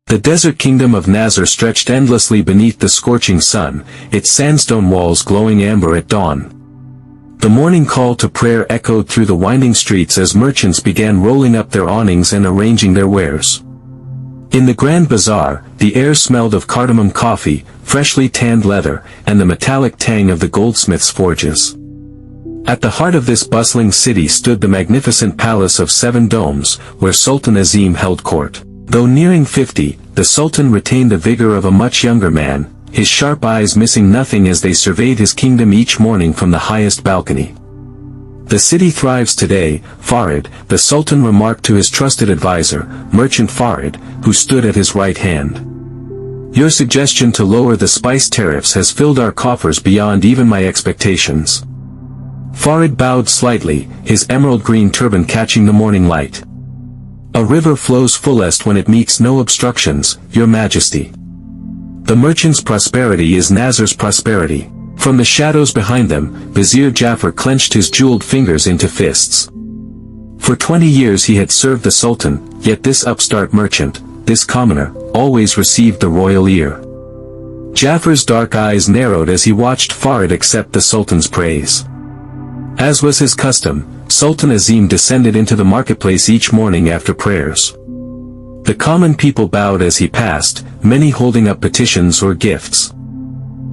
The desert kingdom of Nazhar stretched endlessly beneath the scorching sun, its sandstone walls glowing amber at dawn. The morning call to prayer echoed through the winding streets as merchants began rolling up their awnings and arranging their wares. In the grand bazaar, the air smelled of cardamom coffee, freshly tanned leather, and the metallic tang of the goldsmith's forges. At the heart of this bustling city stood the magnificent palace of 7 domes, where Sultan Azim held court. Though nearing 50, the Sultan retained the vigor of a much younger man, his sharp eyes missing nothing as they surveyed his kingdom each morning from the highest balcony. "The city thrives today, Farid," the Sultan remarked to his trusted advisor, Merchant Farid, who stood at his right hand. "Your suggestion to lower the spice tariffs has filled our coffers beyond even my expectations." Farid bowed slightly, his emerald-green turban catching the morning light. "A river flows fullest when it meets no obstructions, Your Majesty. The merchant's prosperity is Nazhar's prosperity." From the shadows behind them, Vizier Jafar clenched his jeweled fingers into fists. For 20 years he had served the Sultan, yet this upstart merchant, this commoner, always received the royal ear. Jafar's dark eyes narrowed as he watched Farid accept the Sultan's praise. As was his custom, Sultan Azim descended into the marketplace each morning after prayers. The common people bowed as he passed, many holding up petitions or gifts.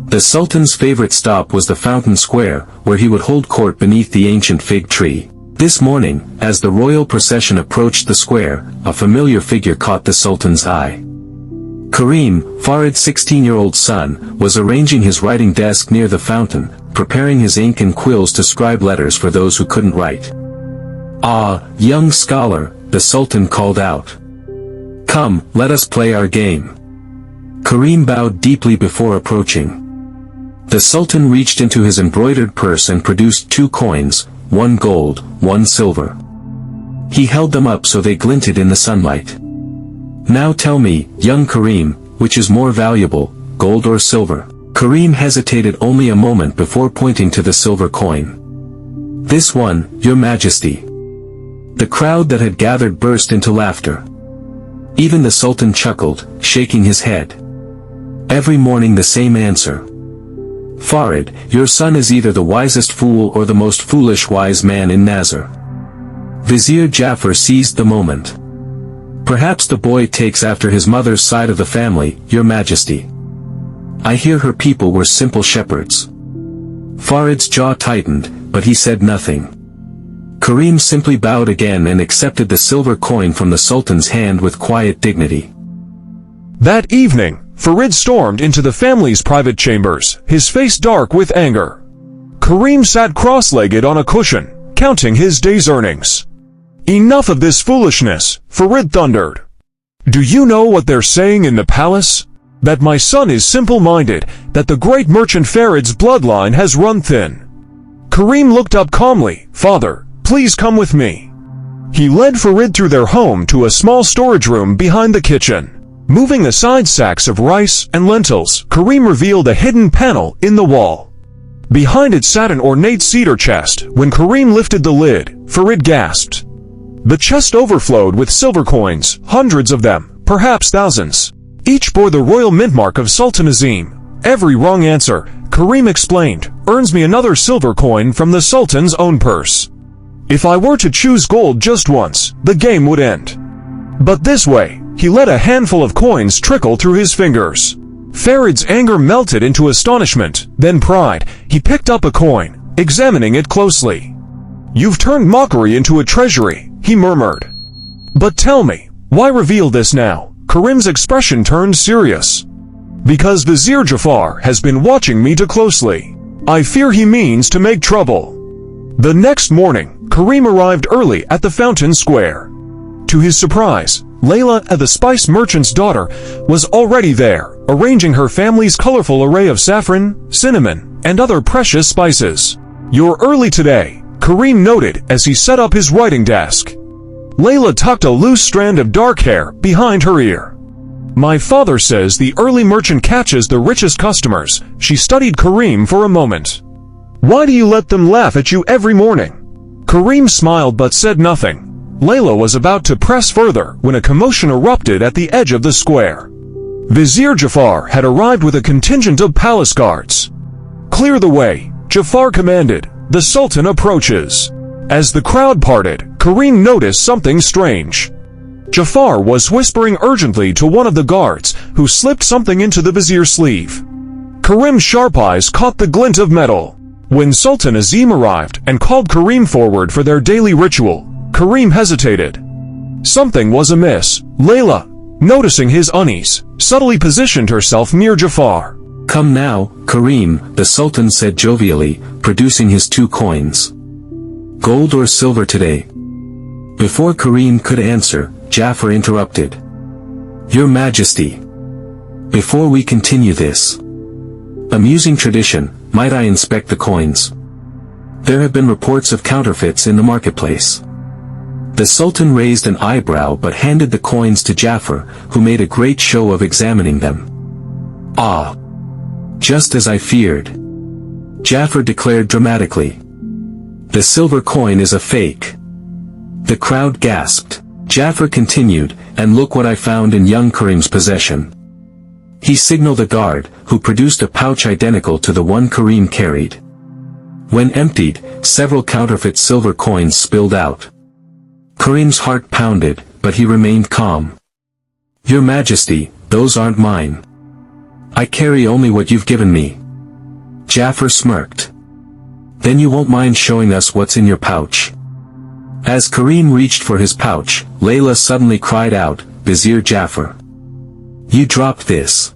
The Sultan's favorite stop was the fountain square, where he would hold court beneath the ancient fig tree. This morning, as the royal procession approached the square, a familiar figure caught the Sultan's eye. Karim, Farid's 16-year-old son, was arranging his writing desk near the fountain, preparing his ink and quills to scribe letters for those who couldn't write. "Ah, young scholar," the Sultan called out. "Come, let us play our game." Karim bowed deeply before approaching. The Sultan reached into his embroidered purse and produced 2 coins, 1 gold, 1 silver. He held them up so they glinted in the sunlight. "Now tell me, young Karim, which is more valuable, gold or silver?" Karim hesitated only a moment before pointing to the silver coin. "This one, Your Majesty." The crowd that had gathered burst into laughter. Even the Sultan chuckled, shaking his head. Every morning the same answer. "Farid, your son is either the wisest fool or the most foolish wise man in Nazhar." Vizier Jafar seized the moment. "Perhaps the boy takes after his mother's side of the family, Your Majesty. I hear her people were simple shepherds." Farid's jaw tightened, but he said nothing. Karim simply bowed again and accepted the silver coin from the Sultan's hand with quiet dignity. That evening, Farid stormed into the family's private chambers, his face dark with anger. Karim sat cross-legged on a cushion, counting his day's earnings. "Enough of this foolishness," Farid thundered. "Do you know what they're saying in the palace? That my son is simple-minded, that the great merchant Farid's bloodline has run thin." Karim looked up calmly. "Father, please come with me." He led Farid through their home to a small storage room behind the kitchen. Moving aside sacks of rice and lentils, Karim revealed a hidden panel in the wall. Behind it sat an ornate cedar chest. When Karim lifted the lid, Farid gasped. The chest overflowed with silver coins, hundreds of them, perhaps thousands. Each bore the royal mint mark of Sultan Azim. "Every wrong answer," Karim explained, "earns me another silver coin from the Sultan's own purse. If I were to choose gold just once, the game would end. But this way," he let a handful of coins trickle through his fingers. Farid's anger melted into astonishment, then pride. He picked up a coin, examining it closely. "You've turned mockery into a treasury," he murmured. "But tell me, why reveal this now?" Karim's expression turned serious. "Because Vizier Jafar has been watching me too closely. I fear he means to make trouble." The next morning, Karim arrived early at the fountain square. To his surprise, Layla, the spice merchant's daughter, was already there, arranging her family's colorful array of saffron, cinnamon, and other precious spices. "You're early today," Karim noted as he set up his writing desk. Layla tucked a loose strand of dark hair behind her ear. "My father says the early merchant catches the richest customers." She studied Karim for a moment. "Why do you let them laugh at you every morning?" Karim smiled but said nothing. Layla was about to press further when a commotion erupted at the edge of the square. Vizier Jafar had arrived with a contingent of palace guards. "Clear the way," Jafar commanded. "The Sultan approaches." As the crowd parted, Karim noticed something strange. Jafar was whispering urgently to one of the guards, who slipped something into the vizier's sleeve. Karim's sharp eyes caught the glint of metal. When Sultan Azim arrived and called Karim forward for their daily ritual, Karim hesitated. Something was amiss. Layla, noticing his unease, subtly positioned herself near Jafar. "Come now, Karim," the Sultan said jovially, producing his 2 coins. "Gold or silver today?" Before Karim could answer, Jafar interrupted. "Your Majesty, before we continue this amusing tradition, might I inspect the coins? There have been reports of counterfeits in the marketplace." The Sultan raised an eyebrow but handed the coins to Jafar, who made a great show of examining them. "Ah! Just as I feared," Jafar declared dramatically. "The silver coin is a fake." The crowd gasped. Jafar continued, "And look what I found in young Karim's possession." He signaled a guard, who produced a pouch identical to the one Karim carried. When emptied, several counterfeit silver coins spilled out. Karim's heart pounded, but he remained calm. "Your Majesty, those aren't mine. I carry only what you've given me." Jafar smirked. "Then you won't mind showing us what's in your pouch?" As Karim reached for his pouch, Layla suddenly cried out, "Vizier Jafar! You dropped this."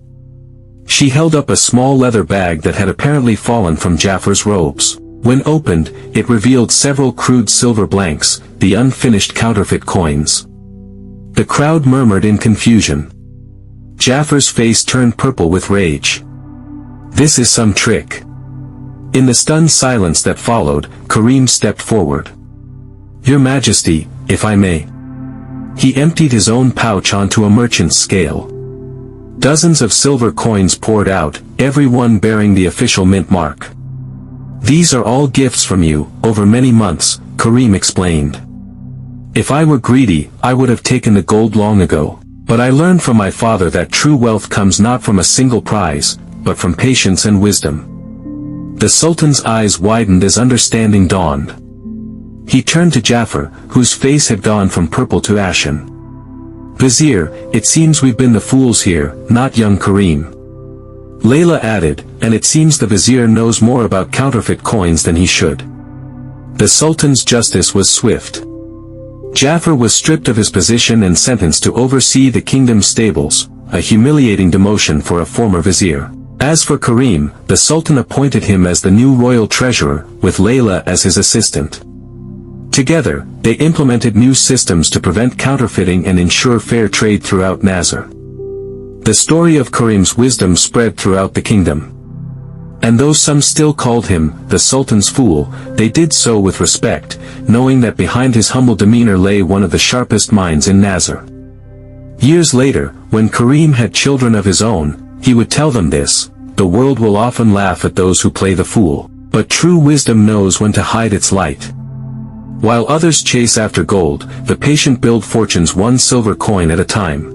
She held up a small leather bag that had apparently fallen from Jafar's robes. When opened, it revealed several crude silver blanks, the unfinished counterfeit coins. The crowd murmured in confusion. Jafar's face turned purple with rage. "This is some trick." In the stunned silence that followed, Karim stepped forward. "Your Majesty, if I may." He emptied his own pouch onto a merchant's scale. Dozens of silver coins poured out, every one bearing the official mint mark. "These are all gifts from you, over many months," Karim explained. "If I were greedy, I would have taken the gold long ago. But I learned from my father that true wealth comes not from a single prize, but from patience and wisdom." The Sultan's eyes widened as understanding dawned. He turned to Jafar, whose face had gone from purple to ashen. "Vizier, it seems we've been the fools here, not young Karim." Layla added, "And it seems the Vizier knows more about counterfeit coins than he should." The Sultan's justice was swift. Jafar was stripped of his position and sentenced to oversee the kingdom's stables, a humiliating demotion for a former vizier. As for Karim, the Sultan appointed him as the new royal treasurer, with Layla as his assistant. Together, they implemented new systems to prevent counterfeiting and ensure fair trade throughout Nazhar. The story of Karim's wisdom spread throughout the kingdom. And though some still called him the Sultan's fool, they did so with respect, knowing that behind his humble demeanor lay one of the sharpest minds in Nazhar. Years later, when Karim had children of his own, he would tell them this: "The world will often laugh at those who play the fool, but true wisdom knows when to hide its light." While others chase after gold, the patient build fortunes one silver coin at a time.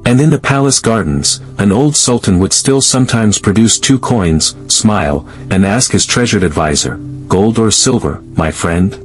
And in the palace gardens, an old sultan would still sometimes produce 2 coins, smile, and ask his treasured advisor, "Gold or silver, my friend?"